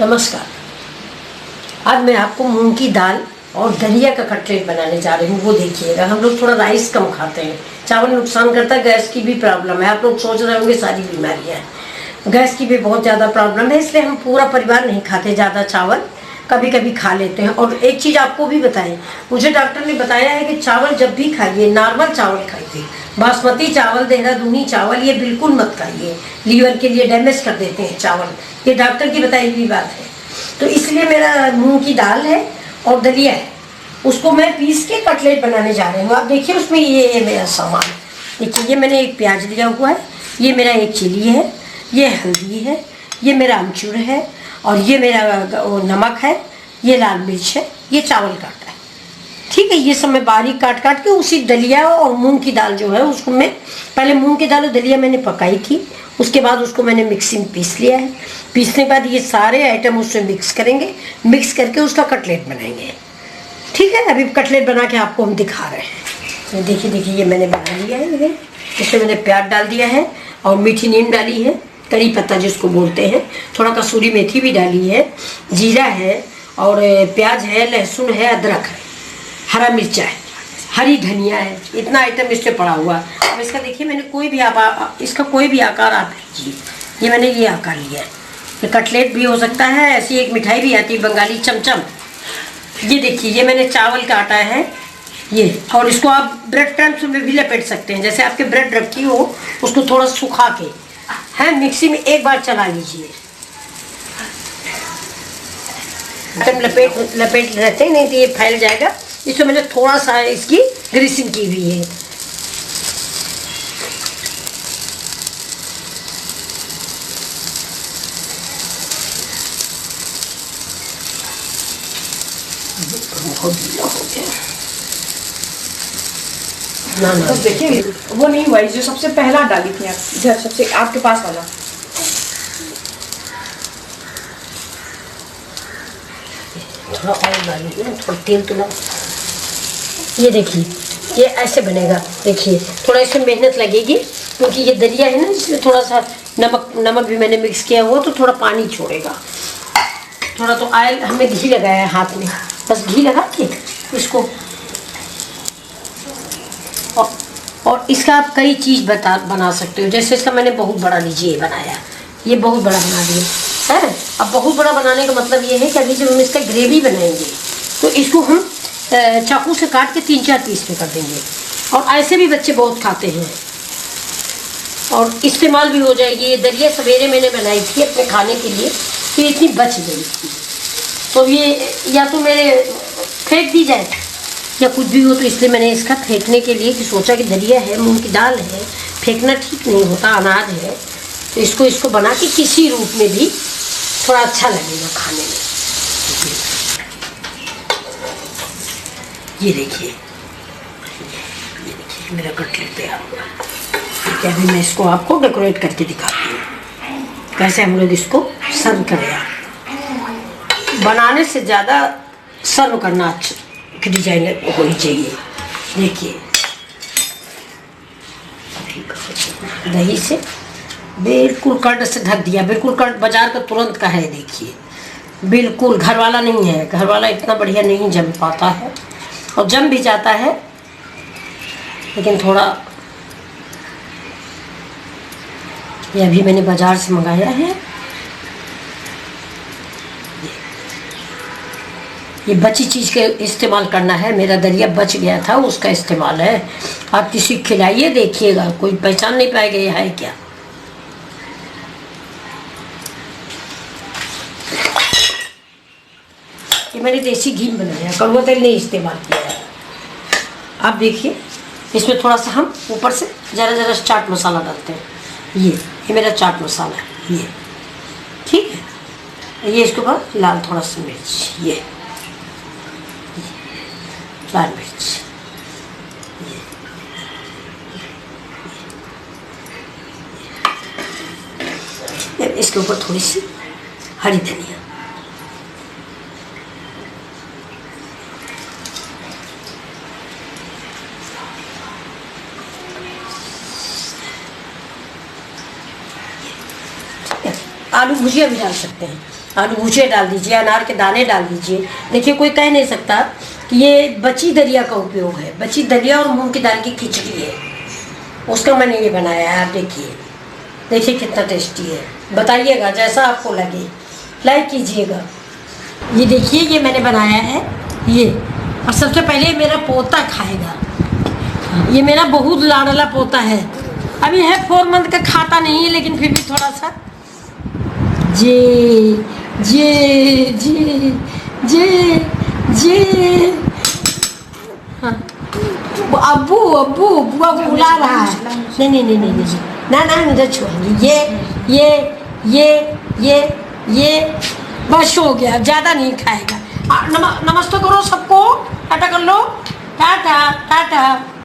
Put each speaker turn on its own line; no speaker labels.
नमस्कार। आज मैं आपको मूंग की दाल और दलिया का कटलेट बनाने जा रही हूँ। वो देखिएगा। हम लोग थोड़ा राइस कम खाते हैं, चावल नुकसान करता है, गैस की भी प्रॉब्लम है। आप लोग सोच रहे होंगे सारी बीमारियाँ हैं, गैस की भी बहुत ज़्यादा प्रॉब्लम है, इसलिए हम पूरा परिवार नहीं खाते ज़्यादा चावल, कभी कभी खा लेते हैं। और एक चीज़ आपको भी बताएं, मुझे डॉक्टर ने बताया है कि चावल जब भी खाइए नॉर्मल चावल खाइए, बासमती चावल, देहरादूनी चावल ये बिल्कुल मत खाइए, लीवर के लिए डैमेज कर देते हैं चावल, ये डॉक्टर की बताई हुई बात है। तो इसलिए मेरा मूंग की दाल है और दलिया है, उसको मैं पीस के कटलेट बनाने जा रही हूँ। आप देखिए उसमें ये मेरा सामान, देखिए ये मैंने एक प्याज लिया हुआ है, ये मेरा एक चिली है, ये हल्दी है, ये मेरा अमचूर है, और ये मेरा नमक है, ये लाल मिर्च है, ये चावल काटा है। ठीक है, ये सब मैं बारीक काट के उसी दलिया और मूंग की दाल जो है उसको मैं पहले मूंग की दाल और दलिया मैंने पकाई थी, उसके बाद उसको मैंने मिक्सी में पीस लिया है। पीसने के बाद ये सारे आइटम उससे मिक्स करेंगे, मिक्स करके उसका कटलेट बनाएंगे। ठीक है, अभी कटलेट बना के आपको हम दिखा रहे हैं। देखिए ये मैंने बना लिया है। इसमें मैंने प्याज डाल दिया है और मीठी नीम डाली है, करी पत्ता जिसको बोलते हैं, थोड़ा कसूरी मेथी भी डाली है, जीरा है और प्याज है, लहसुन है, अदरक है, हरा मिर्चा है, हरी धनिया है, इतना आइटम इससे पड़ा हुआ है। अब इसका देखिए मैंने इसका कोई भी आकार आप लीजिए, ये मैंने ये आकार लिया है। ये कटलेट भी हो सकता है, ऐसी एक मिठाई भी आती है बंगाली, चमचम। ये देखिए ये मैंने चावल काटा है ये, और इसको आप ब्रेड क्रम्स में भी लपेट सकते हैं, जैसे आपके ब्रेड रखी हो उसको थोड़ा सुखा के है मिक्सी में एक बार चला लीजिए। लपेट रहते नहीं तो ये फैल जाएगा, इसमें मैंने थोड़ा सा इसकी ग्रीसिंग की हुई है। बहुत ढीला हो गया ना।
तो देखिए वो नहीं हुआ जो सबसे पहला डाली थी आप, इधर सबसे आपके पास वाला।
थोड़ा ऑयल डालूंगी ना, थोड़ा तेल तो ना। ये देखिए ये ऐसे बनेगा। देखिए थोड़ा इसमें मेहनत लगेगी क्योंकि ये दलिया है ना, इसमें थोड़ा सा नमक भी मैंने मिक्स किया हुआ, तो थोड़ा पानी छोड़ेगा। थोड़ा तो ऑयल हमने घी लगाया है हाथ में, बस घी लगा के इसको। और इसका आप कई चीज़ बना सकते हो, जैसे इसका मैंने बहुत बड़ा लीजिए बनाया, ये बहुत बड़ा बना दिया है। अब बहुत बड़ा बनाने का मतलब ये है कि अभी जब हम इसका ग्रेवी बनाएंगे तो इसको हम चाकू से काट के 3-4 पीस में कर देंगे, और ऐसे भी बच्चे बहुत खाते हैं और इस्तेमाल भी हो जाएगी। ये दलिया सवेरे मैंने बनाई थी अपने खाने के लिए, तो इतनी बच गई थी, तो ये या तो मेरे फेंक दी जाए या कुछ भी हो, तो इसलिए मैंने इसका फेंकने के लिए कि सोचा कि दलिया है, मूंग की दाल है, फेंकना ठीक नहीं होता, अनाज है, तो इसको बना के किसी रूप में भी थोड़ा अच्छा लगेगा खाने में। ये देखिए मेरा कटलेट तैयार हुआ है। अभी मैं इसको आपको डेकोरेट करके दिखाती हूँ कैसे हम लोग इसको सर्व करें। बनाने से ज़्यादा सर्व करना अच्छा की डिजाइन होनी चाहिए। देखिए दही से बिल्कुल कर्ड से ढक दिया, बिल्कुल कर्ड बाजार का तुरंत का है। देखिए बिल्कुल घर वाला नहीं है, घर वाला इतना बढ़िया नहीं जम पाता है, और जम भी जाता है लेकिन थोड़ा। ये अभी मैंने बाजार से मंगाया है, ये बची चीज़ के इस्तेमाल करना है। मेरा दलिया बच गया था, उसका इस्तेमाल है। आप किसी को खिलाइए, देखिएगा कोई पहचान नहीं पाएगा ये है क्या। ये मैंने देसी घी में बनाया, कड़वा तेल नहीं इस्तेमाल किया है। आप देखिए इसमें थोड़ा सा हम ऊपर से ज़रा चाट मसाला डालते हैं। ये मेरा चाट मसाला है ये, ठीक है। ये इसके ऊपर लाल थोड़ा सा मिर्च, ये लाल मिर्च, इसके ऊपर थोड़ी सी हरी धनिया। आलू भुजिया भी डाल सकते हैं। आलू भूजे डाल दीजिए, अनार के दाने डाल दीजिए। देखिए कोई कह नहीं सकता कि ये बची दलिया का उपयोग है। बची दलिया और मूंग की दाल की खिचड़ी है, उसका मैंने ये बनाया है। आप देखिए, देखिए कितना टेस्टी है। बताइएगा जैसा आपको लगे, लाइक कीजिएगा। ये देखिए ये मैंने बनाया है ये, और सबसे पहले मेरा पोता खाएगा। ये मेरा बहुत लाडला पोता है, अभी है 4 मंथ का, खाता नहीं है लेकिन फिर भी थोड़ा सा जे जे जे जे जे हाँ। अब्बू अब्बू बुआ बुला रहा है। नहीं नहीं नहीं नहीं नहीं ना ना, मुझे छुएंगे। ये बस हो गया, ज़्यादा नहीं खाएगा। नमस्ते करो सबको, टाटा कर लो, टाटा टाटा।